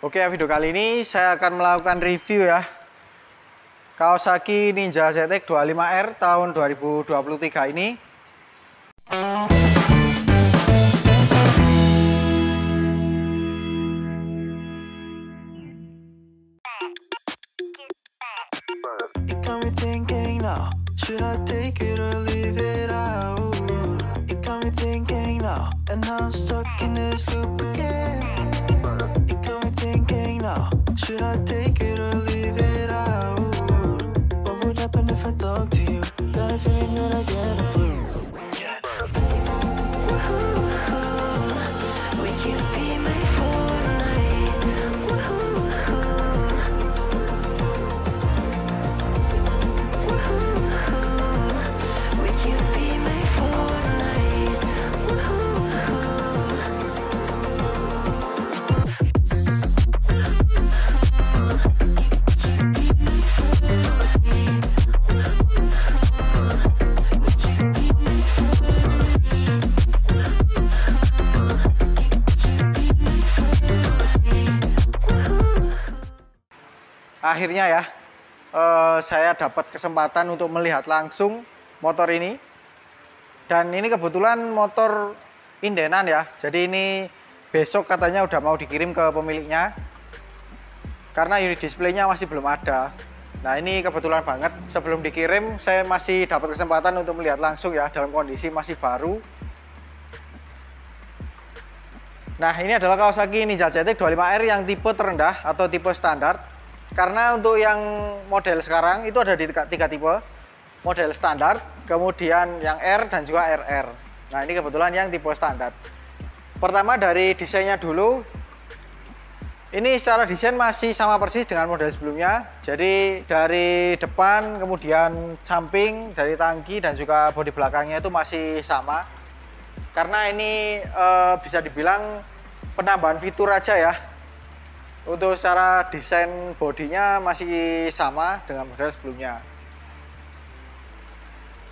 Oke, video kali ini saya akan melakukan review ya Kawasaki Ninja ZX 25R tahun 2023 ini. Should I take it or leave it out? What would happen if I talk to you? Got a feeling that I get a clue. Would you be my Fortnite? Would you be my Fortnite? Akhirnya ya, saya dapat kesempatan untuk melihat langsung motor ini. Dan ini kebetulan motor indenan ya. Jadi ini besok katanya udah mau dikirim ke pemiliknya. Karena unit displaynya masih belum ada. Nah ini kebetulan banget, sebelum dikirim saya masih dapat kesempatan untuk melihat langsung ya, dalam kondisi masih baru. Nah ini adalah Kawasaki Ninja ZX 25R yang tipe terendah atau tipe standar. Karena untuk yang model sekarang itu ada di tiga tipe, model standar, kemudian yang R dan juga RR. Nah ini kebetulan yang tipe standar. Pertama dari desainnya dulu, ini secara desain masih sama persis dengan model sebelumnya. Jadi dari depan, kemudian samping, dari tangki dan juga bodi belakangnya itu masih sama. Karena ini bisa dibilang penambahan fitur aja ya. Untuk secara desain bodinya masih sama dengan model sebelumnya.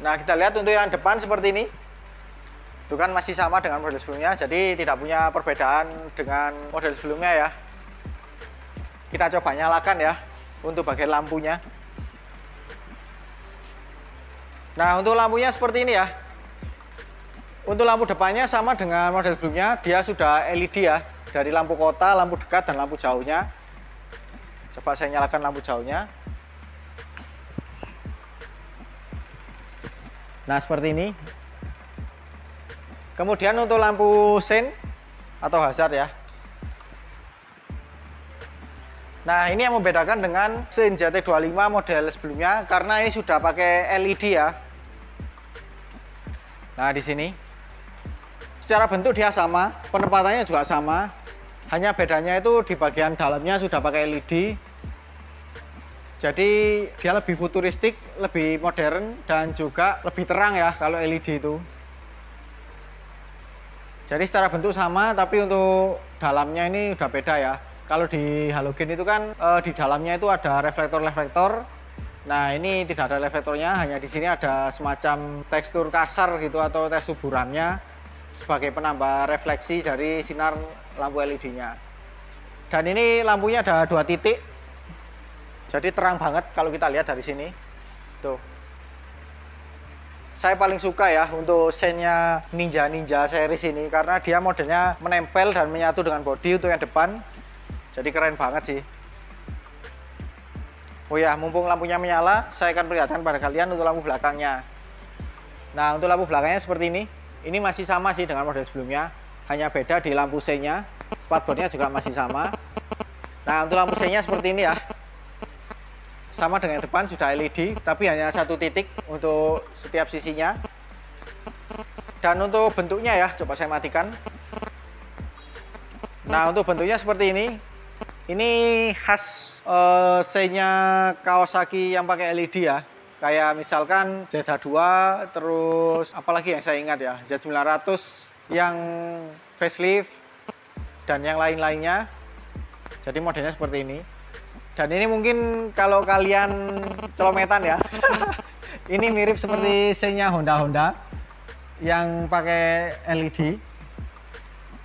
Nah kita lihat untuk yang depan seperti ini, itu kan masih sama dengan model sebelumnya, jadi tidak punya perbedaan dengan model sebelumnya ya. Kita coba nyalakan ya untuk bagian lampunya. Nah untuk lampunya seperti ini ya. Untuk lampu depannya sama dengan model sebelumnya, dia sudah LED ya. Dari lampu kota, lampu dekat, dan lampu jauhnya. Coba saya nyalakan lampu jauhnya. Nah seperti ini. Kemudian untuk lampu sein atau hazard ya. Nah ini yang membedakan dengan sein ZX25 model sebelumnya, karena ini sudah pakai LED ya. Nah di sini secara bentuk dia sama, penempatannya juga sama, hanya bedanya itu di bagian dalamnya sudah pakai LED. Jadi dia lebih futuristik, lebih modern, dan juga lebih terang ya kalau LED itu. Jadi secara bentuk sama, tapi untuk dalamnya ini udah beda ya. Kalau di halogen itu kan di dalamnya itu ada reflektor-reflektor. Nah ini tidak ada reflektornya, hanya di sini ada semacam tekstur kasar gitu atau tekstur buramnya sebagai penambah refleksi dari sinar lampu LED-nya. Dan ini lampunya ada 2 titik, jadi terang banget kalau kita lihat dari sini. Tuh, saya paling suka ya untuk seinnya Ninja series ini, karena dia modelnya menempel dan menyatu dengan bodi untuk yang depan, jadi keren banget sih. Oh ya, mumpung lampunya menyala, saya akan perlihatkan pada kalian untuk lampu belakangnya. Nah untuk lampu belakangnya seperti ini. Ini masih sama sih dengan model sebelumnya, hanya beda di lampu seinnya. Spatboardnya juga masih sama. Nah untuk lampu seinnya seperti ini ya, sama dengan depan, sudah LED, tapi hanya 1 titik untuk setiap sisinya. Dan untuk bentuknya ya, coba saya matikan. Nah untuk bentuknya seperti ini. Ini khas seinnya Kawasaki yang pakai LED ya. Kayak misalkan ZH2, terus apalagi yang saya ingat ya, Z900 yang facelift, dan yang lain-lainnya. Jadi modelnya seperti ini. Dan ini mungkin kalau kalian celometan ya, ini mirip seperti seinnya Honda yang pakai LED.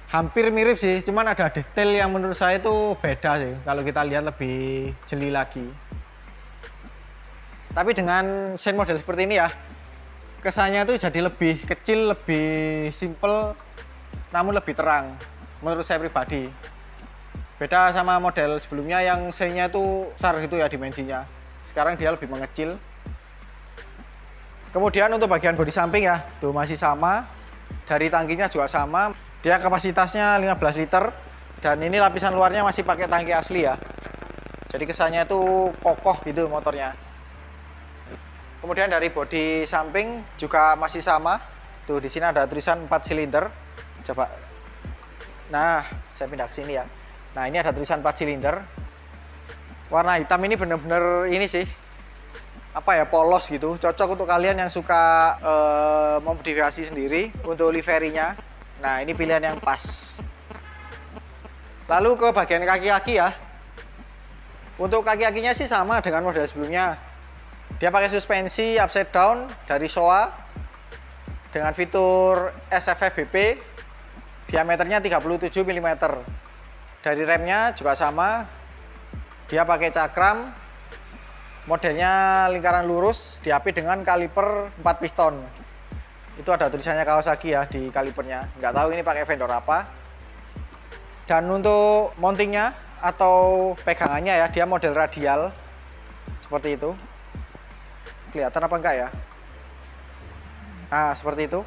hampir mirip sih, cuman ada detail yang menurut saya itu beda sih kalau kita lihat lebih jeli lagi. Tapi dengan sen model seperti ini ya, kesannya itu jadi lebih kecil, lebih simple, namun lebih terang menurut saya pribadi. Beda sama model sebelumnya yang sennya itu besar gitu ya dimensinya. Sekarang dia lebih mengecil. Kemudian untuk bagian bodi samping ya, tuh masih sama. Dari tangkinya juga sama. Dia kapasitasnya 15 liter dan ini lapisan luarnya masih pakai tangki asli ya. Jadi kesannya itu kokoh gitu motornya. Kemudian dari bodi samping juga masih sama. Tuh di sini ada tulisan 4 silinder. Coba. Nah, saya pindah ke sini ya. Nah, ini ada tulisan 4 silinder. Warna hitam ini bener-bener ini sih. Apa ya, polos gitu. Cocok untuk kalian yang suka memodifikasi sendiri untuk liverinya. Nah, ini pilihan yang pas. Lalu ke bagian kaki-kaki ya. Untuk kaki-kakinya sih sama dengan model sebelumnya. Dia pakai suspensi upside down dari Showa dengan fitur SFFBP. Diameternya 37 mm. Dari remnya juga sama. Dia pakai cakram. Modelnya lingkaran lurus, diapit dengan kaliper 4 piston. Itu ada tulisannya Kawasaki ya di kalipernya. Nggak tahu ini pakai vendor apa. Dan untuk mountingnya atau pegangannya ya, dia model radial seperti itu. Kelihatan apa enggak ya? Nah, seperti itu.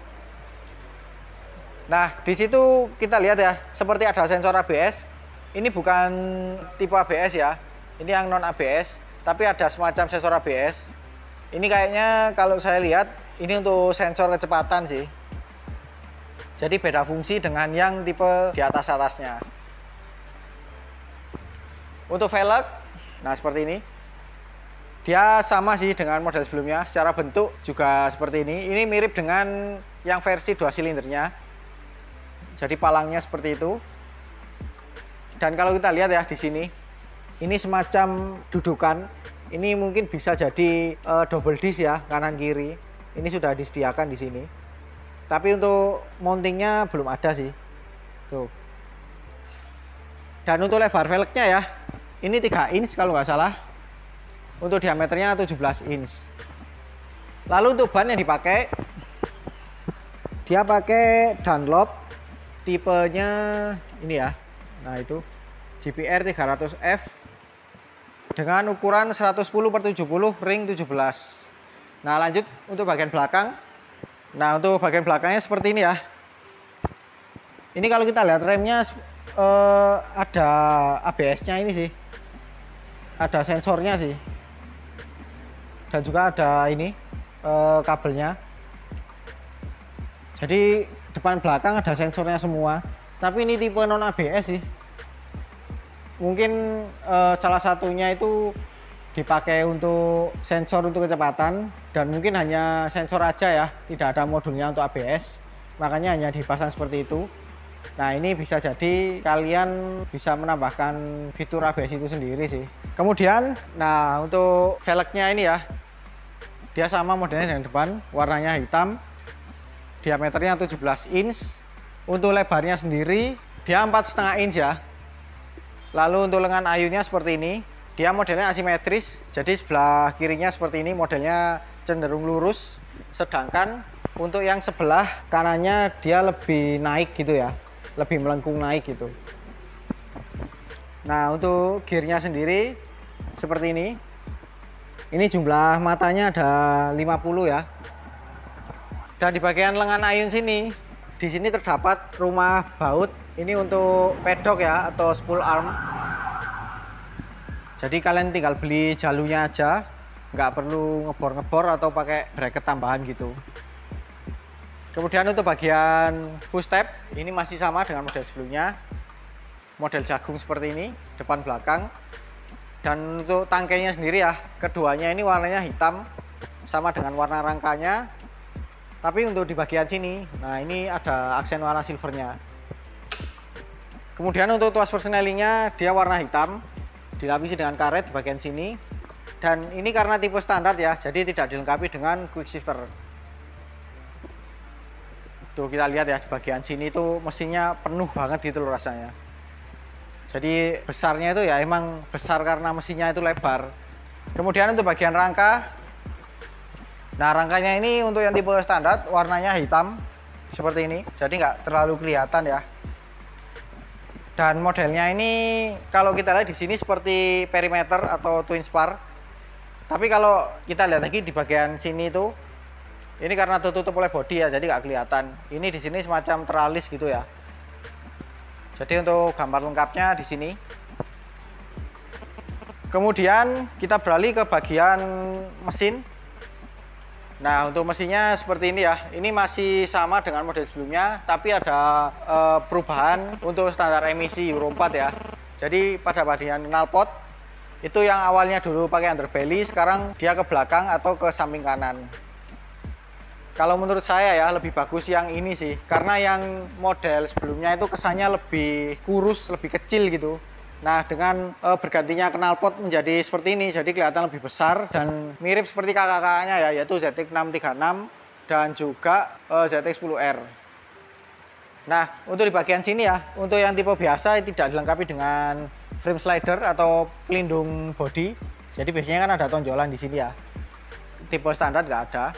Nah, di situ kita lihat ya, seperti ada sensor ABS. Ini bukan tipe ABS ya. Ini yang non ABS, tapi ada semacam sensor ABS. Ini kayaknya kalau saya lihat ini untuk sensor kecepatan sih. Jadi beda fungsi dengan yang tipe di atasnya. Untuk velg, nah seperti ini. Dia sama sih dengan model sebelumnya. Secara bentuk juga seperti ini. Ini mirip dengan yang versi 2 silindernya. Jadi palangnya seperti itu. Dan kalau kita lihat ya di sini, ini semacam dudukan. Ini mungkin bisa jadi double disc ya, kanan kiri. Ini sudah disediakan di sini. Tapi untuk mountingnya belum ada sih. Tuh. Dan untuk lebar velgnya ya, ini 3 inch kalau nggak salah. Untuk diameternya 17 inch. Lalu untuk ban yang dipakai, dia pakai Dunlop. Tipenya ini ya. Nah itu GPR 300F. Dengan ukuran 110/70 ring 17. Nah lanjut untuk bagian belakang. Nah untuk bagian belakangnya seperti ini ya. Ini kalau kita lihat remnya ada ABS-nya ini sih. Ada sensornya sih. Dan juga ada ini kabelnya. Jadi depan belakang ada sensornya semua. Tapi ini tipe non ABS sih. Mungkin salah satunya itu dipakai untuk sensor untuk kecepatan dan mungkin hanya sensor aja ya, tidak ada modulnya untuk ABS, makanya hanya dipasang seperti itu. Nah ini bisa jadi kalian bisa menambahkan fitur ABS itu sendiri sih. Kemudian nah untuk velgnya ini ya, dia sama modelnya dengan depan, warnanya hitam, diameternya 17 inch. Untuk lebarnya sendiri dia 4,5 inch ya. Lalu untuk lengan ayunnya seperti ini. Dia modelnya asimetris, jadi sebelah kirinya seperti ini, modelnya cenderung lurus. Sedangkan untuk yang sebelah kanannya dia lebih naik gitu ya, lebih melengkung naik gitu. Nah untuk gearnya sendiri seperti ini. Ini jumlah matanya ada 50 ya. Dan di bagian lengan ayun sini, di sini terdapat rumah baut. Ini untuk pedok ya, atau spool arm. Jadi kalian tinggal beli jalurnya aja, nggak perlu ngebor-ngebor atau pakai bracket tambahan gitu. Kemudian untuk bagian push tab, ini masih sama dengan model sebelumnya. Model jagung seperti ini, depan belakang. Dan untuk tangkainya sendiri ya, keduanya ini warnanya hitam, sama dengan warna rangkanya. Tapi untuk di bagian sini, nah ini ada aksen warna silvernya. Kemudian untuk tuas persnelingnya dia warna hitam, dilapisi dengan karet di bagian sini. Dan ini karena tipe standar ya, jadi tidak dilengkapi dengan quick shifter. Tuh kita lihat ya, di bagian sini tuh mesinnya penuh banget gitu loh rasanya. Jadi besarnya itu ya emang besar karena mesinnya itu lebar. Kemudian untuk bagian rangka, nah rangkanya ini untuk yang tipe standar warnanya hitam seperti ini, jadi nggak terlalu kelihatan ya. Dan modelnya ini kalau kita lihat di sini seperti perimeter atau twin spar. Tapi kalau kita lihat lagi di bagian sini itu, ini karena tertutup oleh bodi ya, jadi nggak kelihatan. Ini di sini semacam teralis gitu ya. Jadi untuk gambar lengkapnya di sini. Kemudian kita beralih ke bagian mesin. Nah untuk mesinnya seperti ini ya, ini masih sama dengan model sebelumnya, tapi ada perubahan untuk standar emisi Euro 4 ya. Jadi pada bagian knalpot itu yang awalnya dulu pakai underbelly, sekarang dia ke belakang atau ke samping kanan. Kalau menurut saya ya lebih bagus yang ini sih, karena yang model sebelumnya itu kesannya lebih kurus, lebih kecil gitu. Nah dengan bergantinya knalpot menjadi seperti ini, jadi kelihatan lebih besar dan mirip seperti kakak-kakaknya ya, yaitu ZX636 dan juga ZX10R. Nah untuk di bagian sini ya, untuk yang tipe biasa tidak dilengkapi dengan frame slider atau pelindung bodi. Jadi biasanya kan ada tonjolan di sini ya. Tipe standar nggak ada.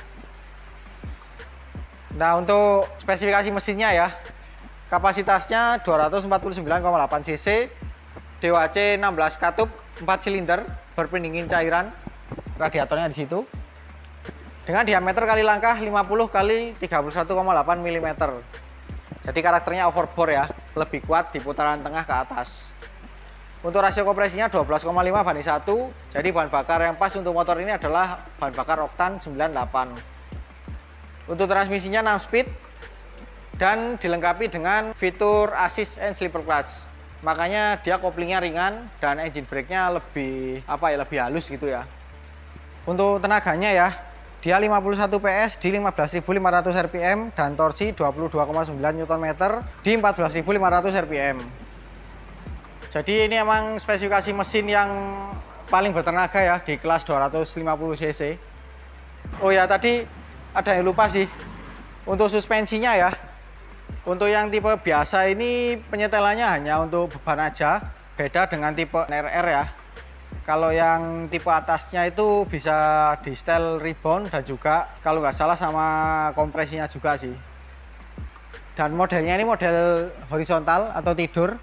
Nah untuk spesifikasi mesinnya ya, kapasitasnya 249,8 cc, DOHC 16 katup, 4 silinder, berpendingin cairan, radiatornya di situ. Dengan diameter kali langkah 50 kali 31,8 mm. Jadi karakternya overbore ya, lebih kuat di putaran tengah ke atas. Untuk rasio kompresinya 12,5 banding 1. Jadi bahan bakar yang pas untuk motor ini adalah bahan bakar oktan 98. Untuk transmisinya 6 speed dan dilengkapi dengan fitur assist and slipper clutch. Makanya dia koplingnya ringan dan engine brake-nya lebih lebih halus gitu ya. Untuk tenaganya ya, dia 51 PS di 15.500 rpm dan torsi 22,9 Nm di 14.500 rpm. Jadi ini emang spesifikasi mesin yang paling bertenaga ya di kelas 250 cc. Oh ya tadi ada yang lupa sih, untuk suspensinya ya. Untuk yang tipe biasa ini penyetelannya hanya untuk beban aja, beda dengan tipe RR ya. Kalau yang tipe atasnya itu bisa di setel rebound dan juga kalau nggak salah sama kompresinya juga sih. Dan modelnya ini model horizontal atau tidur.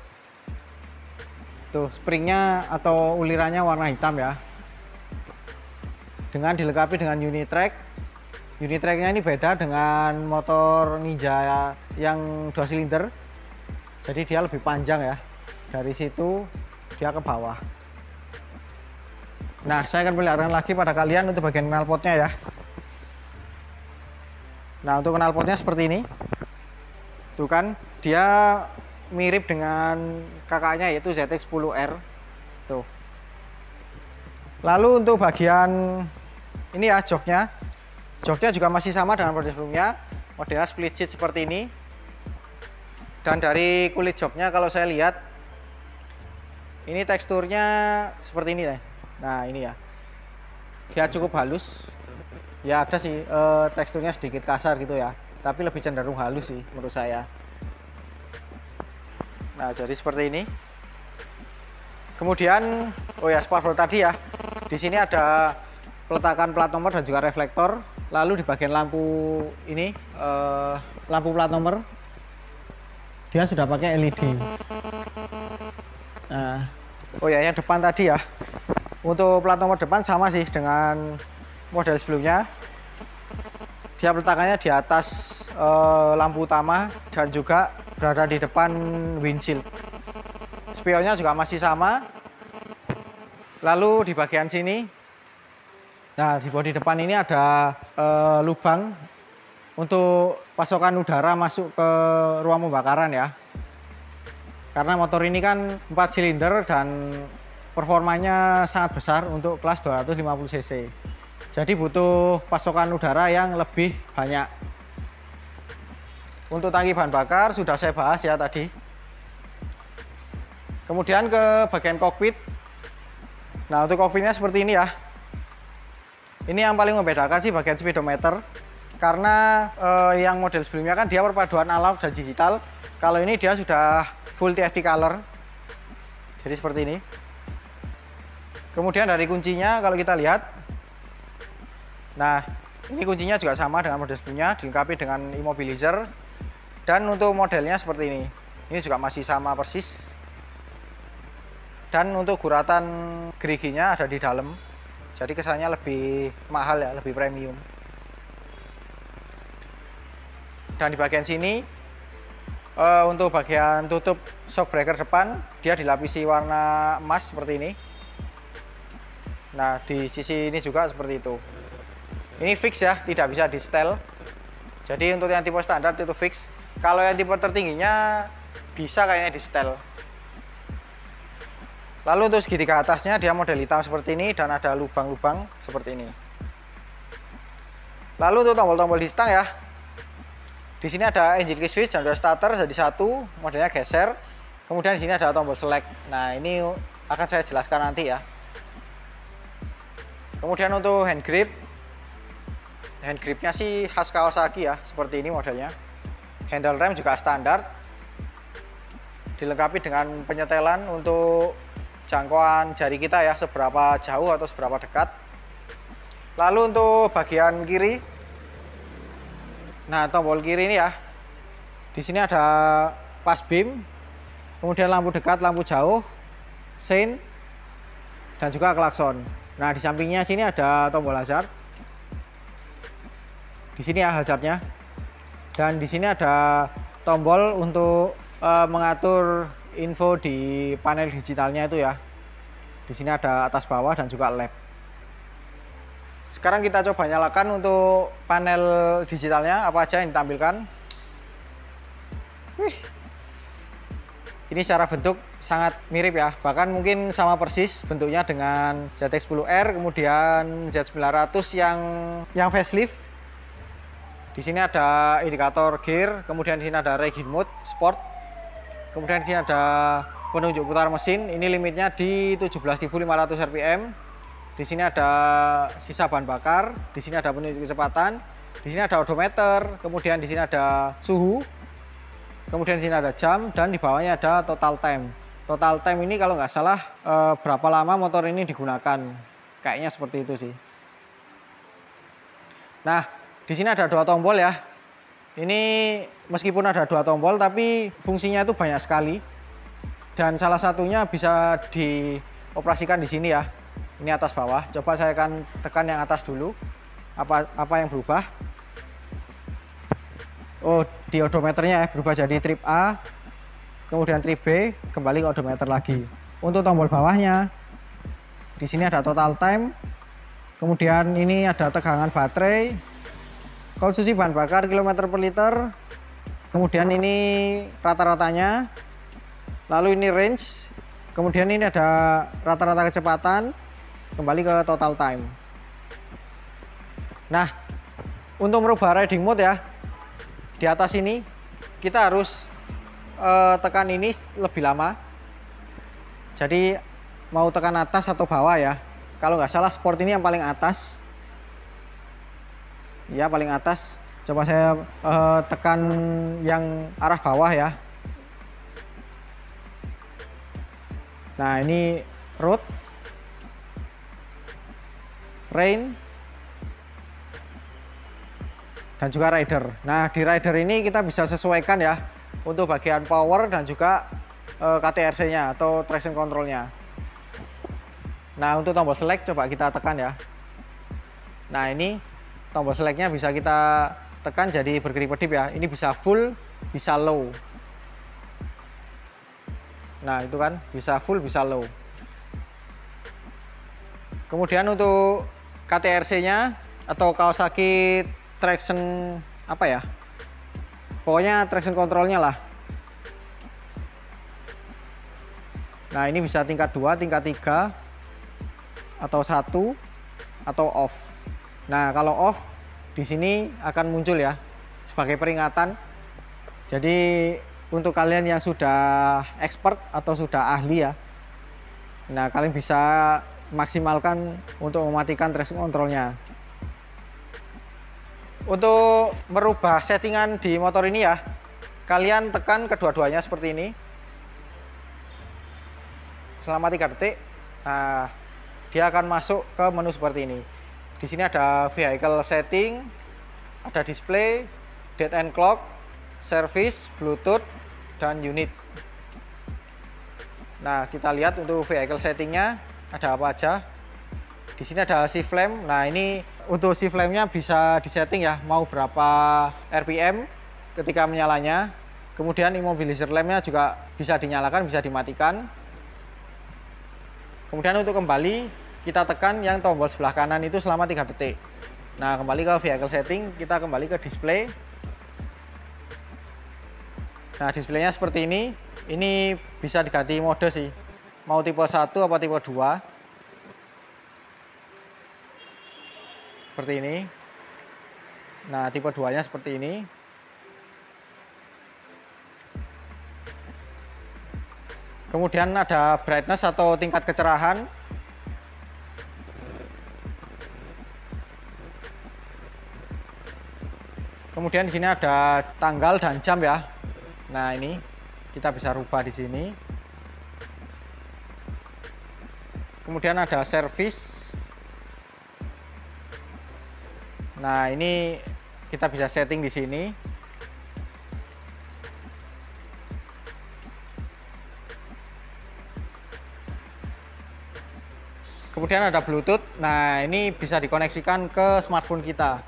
Tuh springnya atau ulirannya warna hitam ya. Dengan dilengkapi dengan Unitrack. Unitracknya ini beda dengan motor Ninja yang 2 silinder, jadi dia lebih panjang ya, dari situ dia ke bawah. Nah saya akan perlihatkan lagi pada kalian untuk bagian knalpotnya ya. Nah untuk knalpotnya seperti ini, tuh kan dia mirip dengan kakaknya yaitu ZX10R tuh. Lalu untuk bagian ini ya, joknya juga masih sama dengan model sebelumnya, modelnya split seat seperti ini. Dan dari kulit joknya kalau saya lihat ini teksturnya seperti ini ya. Nah ini ya, dia cukup halus ya, ada sih teksturnya sedikit kasar gitu ya, tapi lebih cenderung halus sih menurut saya. Nah jadi seperti ini. Kemudian oh ya, spakbor tadi ya, di sini ada peletakan plat nomor dan juga reflektor. Lalu di bagian lampu ini, lampu plat nomor, dia sudah pakai LED. Nah, oh ya, yang depan tadi ya, untuk plat nomor depan sama sih dengan model sebelumnya. Dia peletakannya di atas lampu utama dan juga berada di depan windshield. Spionnya juga masih sama. Lalu di bagian sini, nah di bodi depan ini ada lubang untuk pasokan udara masuk ke ruang pembakaran ya. Karena motor ini kan 4 silinder dan performanya sangat besar untuk kelas 250 cc. Jadi butuh pasokan udara yang lebih banyak. Untuk tangki bahan bakar sudah saya bahas ya tadi. Kemudian ke bagian kokpit. Nah untuk kokpitnya seperti ini ya. Ini yang paling membedakan sih bagian speedometer. Karena yang model sebelumnya kan dia perpaduan analog dan digital. Kalau ini dia sudah full TFT color. Jadi seperti ini. Kemudian dari kuncinya kalau kita lihat, nah ini kuncinya juga sama dengan model sebelumnya, dilengkapi dengan immobilizer. Dan untuk modelnya seperti ini juga masih sama persis. Dan untuk guratan geriginya ada di dalam, jadi kesannya lebih mahal ya, lebih premium. Dan di bagian sini untuk bagian tutup shock breaker depan, dia dilapisi warna emas seperti ini. Nah, di sisi ini juga seperti itu. Ini fix ya, tidak bisa di setel. Jadi untuk yang tipe standar itu fix. Kalau yang tipe tertingginya bisa kayaknya di setel. Lalu untuk segitiga atasnya dia model hitam seperti ini dan ada lubang-lubang seperti ini. Lalu untuk tombol-tombol di stang ya. Di sini ada engine key switch dan ada starter jadi satu, modelnya geser. Kemudian di sini ada tombol select. Nah, ini akan saya jelaskan nanti ya. Kemudian untuk hand gripnya sih khas Kawasaki ya, seperti ini modelnya. Handle rem juga standar, dilengkapi dengan penyetelan untuk jangkauan jari kita ya, seberapa jauh atau seberapa dekat. Lalu untuk bagian kiri, nah tombol kiri ini ya, di sini ada pass beam, kemudian lampu dekat, lampu jauh, sein, dan juga klakson. Nah, di sampingnya sini ada tombol hazard. Di sini ya hazardnya. Dan di sini ada tombol untuk mengatur info di panel digitalnya itu ya. Di sini ada atas bawah dan juga lab. Sekarang kita coba nyalakan untuk panel digitalnya, apa aja yang ditampilkan. Ini secara bentuk sangat mirip ya, bahkan mungkin sama persis bentuknya dengan ZX-10R, kemudian Z900 yang facelift. Di sini ada indikator gear, kemudian di sini ada Racing Mode Sport, kemudian di sini ada penunjuk putar mesin. Ini limitnya di 17.500 rpm. Di sini ada sisa bahan bakar, di sini ada penunjuk kecepatan, di sini ada odometer, kemudian di sini ada suhu. Kemudian di sini ada jam dan di bawahnya ada total time. Total time ini kalau nggak salah berapa lama motor ini digunakan. Kayaknya seperti itu sih. Nah, di sini ada dua tombol ya. Ini meskipun ada dua tombol tapi fungsinya itu banyak sekali. Dan salah satunya bisa dioperasikan di sini ya. Ini atas bawah. Coba saya akan tekan yang atas dulu. Apa yang berubah? Oh, di odometernya ya, berubah jadi trip A, kemudian trip B, kembali ke odometer lagi. Untuk tombol bawahnya, di sini ada total time, kemudian ini ada tegangan baterai, konsumsi bahan bakar kilometer per liter, kemudian ini rata-ratanya, lalu ini range, kemudian ini ada rata-rata kecepatan, kembali ke total time. Nah, untuk merubah riding mode ya, di atas ini kita harus tekan ini lebih lama. Jadi mau tekan atas atau bawah ya. Kalau nggak salah sport ini yang paling atas. Ya, paling atas. Coba saya tekan yang arah bawah ya. Nah, ini road, rain, dan juga rider. Nah, di rider ini kita bisa sesuaikan ya untuk bagian power dan juga KTRC-nya atau traction control-nya. Nah, untuk tombol select coba kita tekan ya. Nah, ini tombol select-nya bisa kita tekan jadi berkedip-kedip ya. Ini bisa full, bisa low. Nah, itu kan bisa full, bisa low. Kemudian untuk KTRC-nya atau Kawasaki traction apa ya, pokoknya traction controlnya lah. Nah, ini bisa tingkat 2, tingkat 3, atau 1, atau off. Nah, kalau off di sini akan muncul ya sebagai peringatan. Jadi untuk kalian yang sudah expert atau sudah ahli ya, nah kalian bisa maksimalkan untuk mematikan traction controlnya. Untuk merubah settingan di motor ini ya, kalian tekan kedua-duanya seperti ini selama 3 detik. Nah, dia akan masuk ke menu seperti ini. Di sini ada vehicle setting, ada display, date and clock, service, bluetooth, dan unit. Nah, kita lihat untuk vehicle settingnya ada apa aja. Di sini ada shift lamp. Nah, ini untuk shift lampnya bisa disetting ya, mau berapa RPM ketika menyalanya. Kemudian immobilizer lampnya juga bisa dinyalakan, bisa dimatikan. Kemudian untuk kembali, kita tekan yang tombol sebelah kanan itu selama 3 detik. Nah, kembali ke vehicle setting, kita kembali ke display. Nah, displaynya seperti ini. Ini bisa diganti mode sih, mau tipe 1 apa tipe 2. Seperti ini. Nah, tipe 2 nya seperti ini. Kemudian ada brightness atau tingkat kecerahan. Kemudian di sini ada tanggal dan jam ya. Nah, ini kita bisa rubah di sini. Kemudian ada service. Nah, ini kita bisa setting di sini. Kemudian ada Bluetooth. Nah, ini bisa dikoneksikan ke smartphone kita.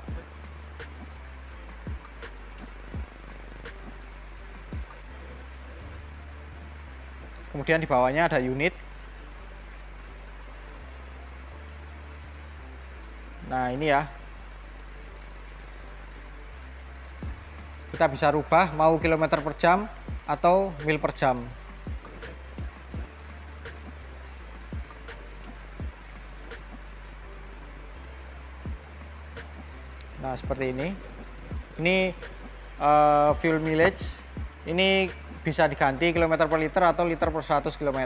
Kemudian di bawahnya ada unit. Nah, ini ya. Kita bisa rubah mau kilometer per jam atau mil per jam. Nah, seperti ini. Ini fuel mileage. Ini bisa diganti kilometer per liter atau liter per 100 km.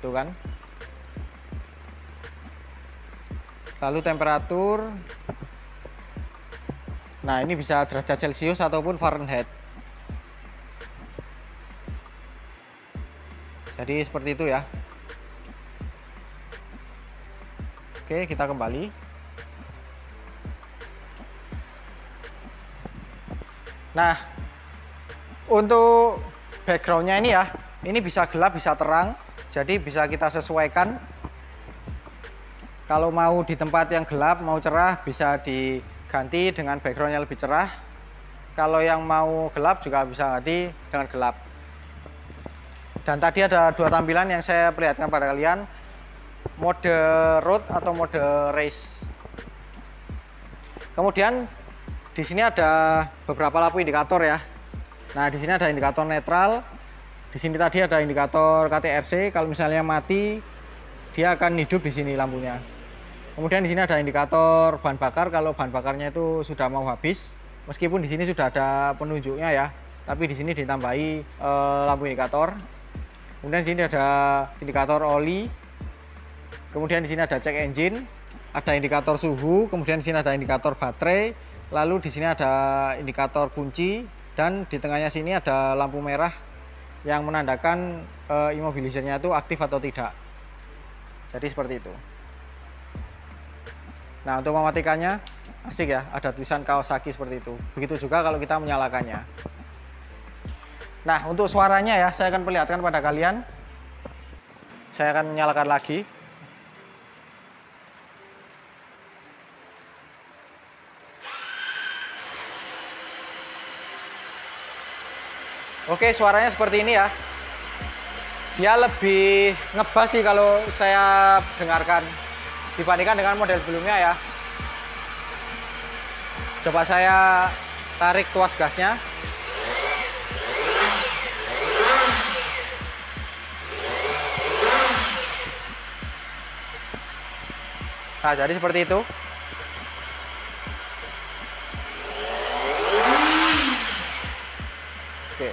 Tuh kan. Lalu temperatur. Nah, ini bisa derajat Celcius ataupun Fahrenheit. Jadi seperti itu ya. Oke, kita kembali. Nah, untuk backgroundnya ini ya, ini bisa gelap, bisa terang. Jadi bisa kita sesuaikan. Kalau mau di tempat yang gelap, mau cerah, bisa diganti dengan backgroundnya lebih cerah. Kalau yang mau gelap juga bisa ganti dengan gelap. Dan tadi ada 2 tampilan yang saya perlihatkan pada kalian, mode road atau mode race. Kemudian di sini ada beberapa lampu indikator ya. Nah, di sini ada indikator netral. Di sini tadi ada indikator KTRC. Kalau misalnya mati, dia akan hidup di sini lampunya. Kemudian di sini ada indikator bahan bakar. Kalau bahan bakarnya itu sudah mau habis, meskipun di sini sudah ada penunjuknya ya, tapi di sini ditambahi lampu indikator. Kemudian di sini ada indikator oli. Kemudian di sini ada cek engine, ada indikator suhu. Kemudian di sini ada indikator baterai. Lalu di sini ada indikator kunci, dan di tengahnya sini ada lampu merah yang menandakan immobilizernya itu aktif atau tidak. Jadi seperti itu. Nah, untuk mematikannya asik ya, ada tulisan Kawasaki seperti itu. Begitu juga kalau kita menyalakannya. Nah, untuk suaranya ya, saya akan perlihatkan pada kalian. Saya akan menyalakan lagi. Oke, suaranya seperti ini ya. Dia lebih ngebas sih kalau saya dengarkan dibandingkan dengan model sebelumnya ya. Coba saya tarik tuas gasnya. Nah, jadi seperti itu. Oke.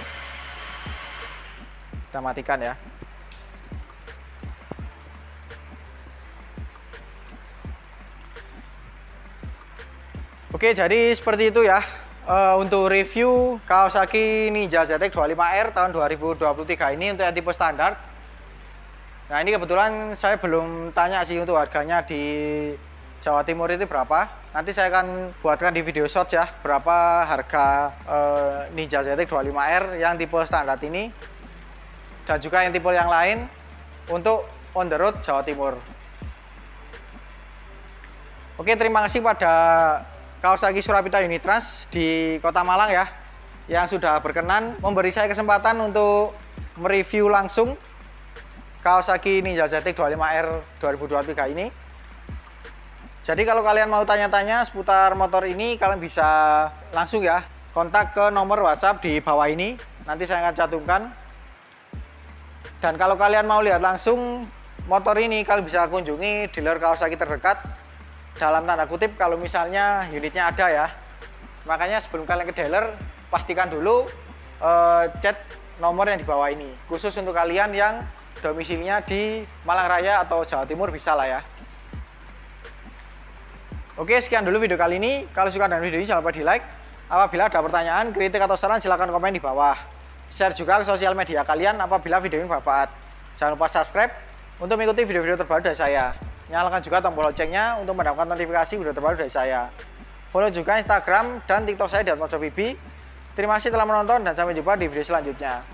Kita matikan ya. Oke, jadi seperti itu ya untuk review Kawasaki Ninja ZX 25R tahun 2023 ini untuk yang tipe standar. Nah, ini kebetulan saya belum tanya sih untuk harganya di Jawa Timur itu berapa. Nanti saya akan buatkan di video short ya berapa harga Ninja ZX 25R yang tipe standar ini dan juga yang tipe yang lain untuk on the road Jawa Timur. Oke, terima kasih pada Kawasaki Surapita Unitrans di Kota Malang ya yang sudah berkenan memberi saya kesempatan untuk mereview langsung Kawasaki Ninja ZX 25R 2023 ini. Jadi kalau kalian mau tanya-tanya seputar motor ini, kalian bisa langsung ya kontak ke nomor WhatsApp di bawah ini. Nanti saya akan cantumkan. Dan kalau kalian mau lihat langsung motor ini, kalian bisa kunjungi dealer Kawasaki terdekat. Dalam tanda kutip kalau misalnya unitnya ada ya. Makanya sebelum kalian ke dealer, pastikan dulu chat nomor yang di bawah ini. Khusus untuk kalian yang domisilinya di Malang Raya atau Jawa Timur bisa lah ya. Oke, sekian dulu video kali ini. Kalau suka dengan video ini jangan lupa di like. Apabila ada pertanyaan, kritik atau saran silahkan komen di bawah. Share juga ke sosial media kalian apabila video ini bermanfaat. Jangan lupa subscribe untuk mengikuti video-video terbaru dari saya. Nyalakan juga tombol loncengnya untuk mendapatkan notifikasi video terbaru dari saya. Follow juga Instagram dan TikTok saya di @mojovibi. Terima kasih telah menonton dan sampai jumpa di video selanjutnya.